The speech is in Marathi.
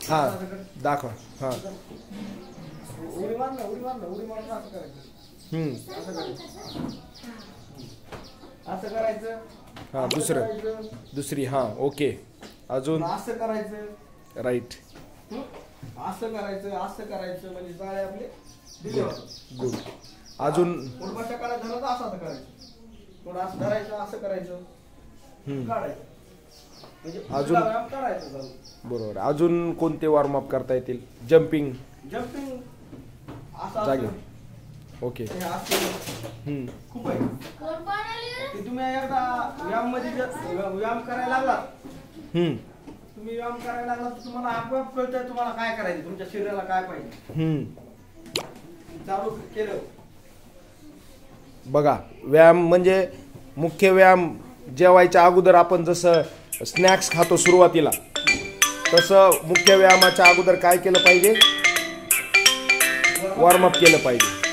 हां दाखवा. हां उडी मार ना, उडी मार ना, उडी मारून असं करायचं. असं करायचं. हां दुसरं दुसरी. हां ओके. अजून असं करायचं. राईट. असं करायचं, असं करायचं म्हणजे जाळे आपले दिले होते. गुड. अजून उडबाशा काढायचं झालं तर असं करायचं. थोडं असं धरायचं, असं करायचं, काढायचं. म्हणजे अजून काढायचं झालं. बरोबर. अजून कोणते वॉर्मअप करता येतील? जम्पिंग. जम्पिंग असं जागे. असं. ओके. हे असं खूप आहे. ते तुम्ही एकदा व्यायाम मध्ये व्यायाम करायला लागलात, तुम्ही व्यायाम करायला लागलात तर तुम्हाला आपोआप कळतंय तुम्हाला काय करायचं, तुमच्या शरीराला काय पाहिजे. चालू केलं बघा. व्यायाम म्हणजे मुख्य व्यायाम जेवायच्या अगोदर आपण जसं स्नॅक्स खातो सुरुवातीला, तसं मुख्य व्यायामाच्या अगोदर काय केलं पाहिजे? वॉर्मअप केलं पाहिजे.